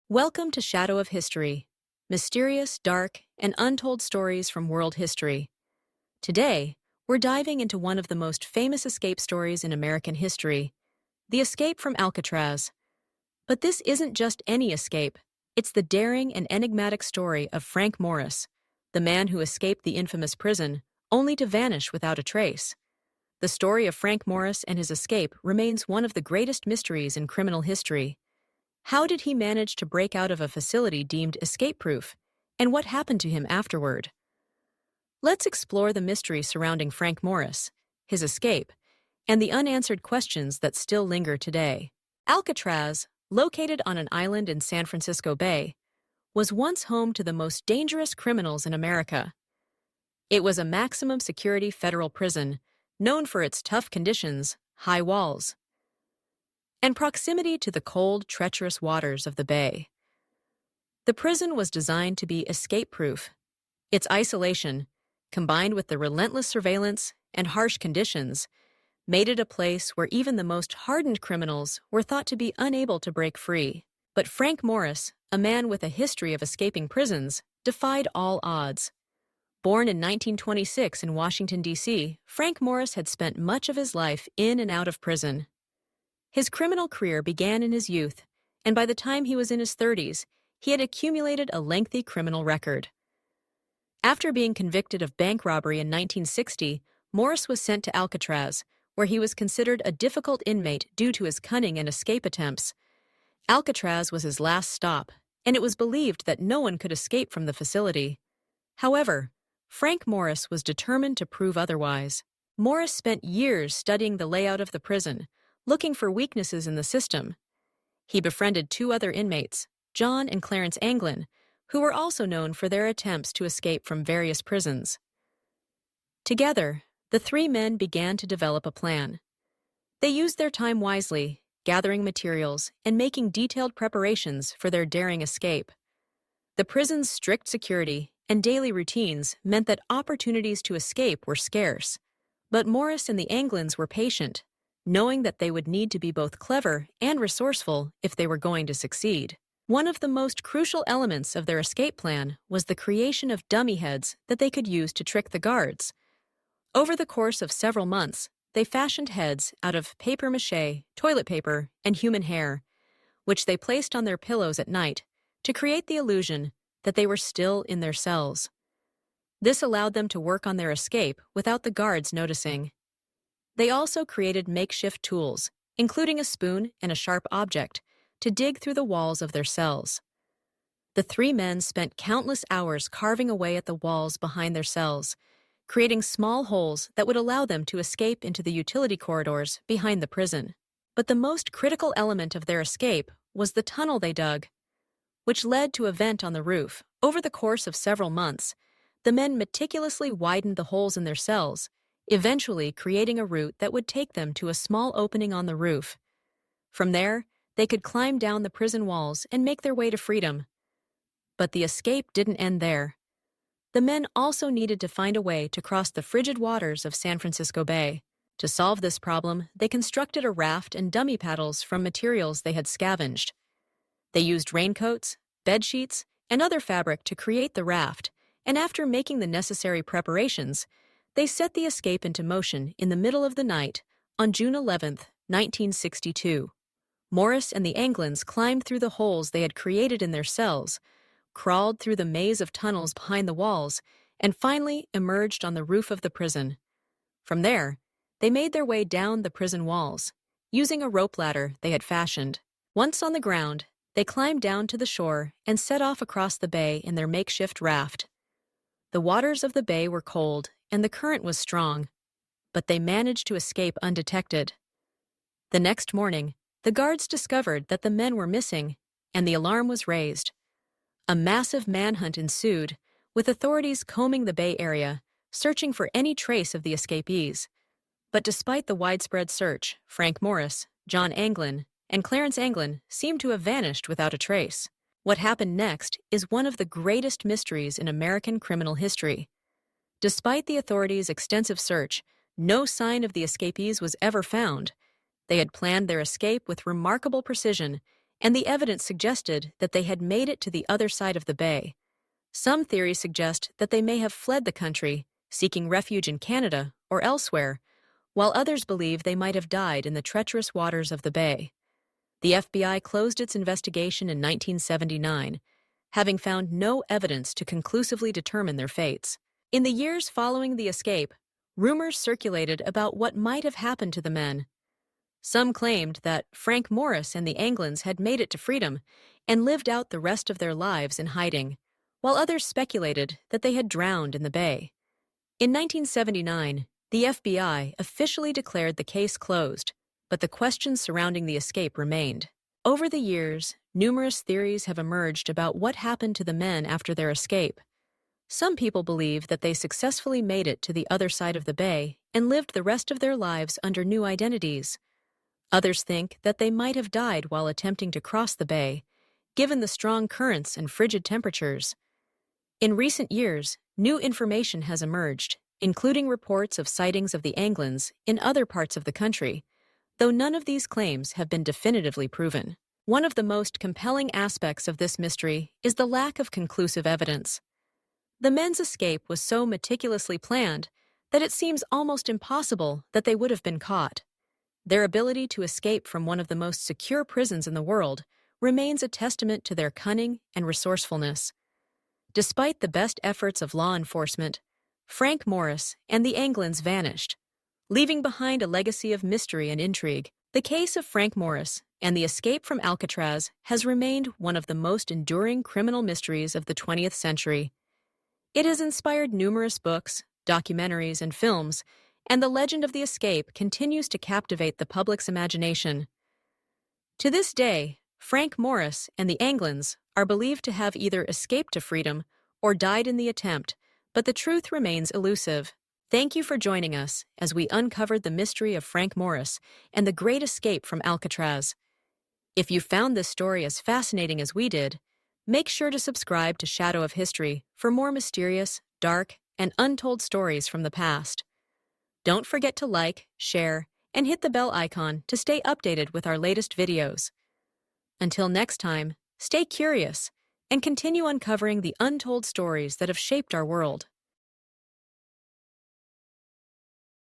Welcome to Shadow of History, mysterious, dark, and untold stories from world history. Today, we're diving into one of the most famous escape stories in American history, the escape from Alcatraz. But this isn't just any escape, it's the daring and enigmatic story of Frank Morris, the man who escaped the infamous prison, only to vanish without a trace. The story of Frank Morris and his escape remains one of the greatest mysteries in criminal history. How did he manage to break out of a facility deemed escape-proof, and what happened to him afterward? Let's explore the mystery surrounding Frank Morris, his escape, and the unanswered questions that still linger today. Alcatraz, located on an island in San Francisco Bay, was once home to the most dangerous criminals in America. It was a maximum security federal prison, known for its tough conditions, high walls, and proximity to the cold, treacherous waters of the bay. The prison was designed to be escape-proof. Its isolation, combined with the relentless surveillance and harsh conditions, made it a place where even the most hardened criminals were thought to be unable to break free. But Frank Morris, a man with a history of escaping prisons, defied all odds. Born in 1926 in Washington, D.C., Frank Morris had spent much of his life in and out of prison. His criminal career began in his youth, and by the time he was in his 30s, he had accumulated a lengthy criminal record. After being convicted of bank robbery in 1960, Morris was sent to Alcatraz, where he was considered a difficult inmate due to his cunning and escape attempts. Alcatraz was his last stop, and it was believed that no one could escape from the facility. However, Frank Morris was determined to prove otherwise. Morris spent years studying the layout of the prison, looking for weaknesses in the system. He befriended two other inmates, John and Clarence Anglin, who were also known for their attempts to escape from various prisons. Together, the three men began to develop a plan. They used their time wisely, gathering materials and making detailed preparations for their daring escape. The prison's strict security and daily routines meant that opportunities to escape were scarce. But Morris and the Anglins were patient, knowing that they would need to be both clever and resourceful if they were going to succeed. One of the most crucial elements of their escape plan was the creation of dummy heads that they could use to trick the guards. Over the course of several months, they fashioned heads out of papier-mâché, toilet paper, and human hair, which they placed on their pillows at night to create the illusion that they were still in their cells. This allowed them to work on their escape without the guards noticing. They also created makeshift tools, including a spoon and a sharp object, to dig through the walls of their cells. The three men spent countless hours carving away at the walls behind their cells, creating small holes that would allow them to escape into the utility corridors behind the prison. But the most critical element of their escape was the tunnel they dug, which led to a vent on the roof. Over the course of several months, the men meticulously widened the holes in their cells, eventually creating a route that would take them to a small opening on the roof. From there, they could climb down the prison walls and make their way to freedom. But the escape didn't end there. The men also needed to find a way to cross the frigid waters of San Francisco Bay. To solve this problem, they constructed a raft and dummy paddles from materials they had scavenged. They used raincoats, bed sheets, and other fabric to create the raft, and after making the necessary preparations, they set the escape into motion in the middle of the night on June 11, 1962. Morris and the Anglins climbed through the holes they had created in their cells, crawled through the maze of tunnels behind the walls, and finally emerged on the roof of the prison. From there, they made their way down the prison walls, using a rope ladder they had fashioned. Once on the ground, they climbed down to the shore and set off across the bay in their makeshift raft. The waters of the bay were cold and the current was strong, but they managed to escape undetected. The next morning, the guards discovered that the men were missing, and the alarm was raised. A massive manhunt ensued, with authorities combing the Bay Area, searching for any trace of the escapees. But despite the widespread search, Frank Morris, John Anglin, and Clarence Anglin seemed to have vanished without a trace. What happened next is one of the greatest mysteries in American criminal history. Despite the authorities' extensive search, no sign of the escapees was ever found. They had planned their escape with remarkable precision, and the evidence suggested that they had made it to the other side of the bay. Some theories suggest that they may have fled the country, seeking refuge in Canada or elsewhere, while others believe they might have died in the treacherous waters of the bay. The FBI closed its investigation in 1979, having found no evidence to conclusively determine their fates. In the years following the escape, rumors circulated about what might have happened to the men. Some claimed that Frank Morris and the Anglins had made it to freedom and lived out the rest of their lives in hiding, while others speculated that they had drowned in the bay. In 1979, the FBI officially declared the case closed, but the questions surrounding the escape remained. Over the years, numerous theories have emerged about what happened to the men after their escape. Some people believe that they successfully made it to the other side of the bay and lived the rest of their lives under new identities. Others think that they might have died while attempting to cross the bay, given the strong currents and frigid temperatures. In recent years, new information has emerged, including reports of sightings of the Anglins in other parts of the country, though none of these claims have been definitively proven. One of the most compelling aspects of this mystery is the lack of conclusive evidence. The men's escape was so meticulously planned that it seems almost impossible that they would have been caught. Their ability to escape from one of the most secure prisons in the world remains a testament to their cunning and resourcefulness. Despite the best efforts of law enforcement, Frank Morris and the Anglins vanished, leaving behind a legacy of mystery and intrigue. The case of Frank Morris and the escape from Alcatraz has remained one of the most enduring criminal mysteries of the 20th century. It has inspired numerous books, documentaries, and films, and the legend of the escape continues to captivate the public's imagination. To this day, Frank Morris and the Anglins are believed to have either escaped to freedom or died in the attempt, but the truth remains elusive. Thank you for joining us as we uncovered the mystery of Frank Morris and the great escape from Alcatraz. If you found this story as fascinating as we did, make sure to subscribe to Shadow of History for more mysterious, dark, and untold stories from the past. Don't forget to like, share, and hit the bell icon to stay updated with our latest videos. Until next time, stay curious and continue uncovering the untold stories that have shaped our world.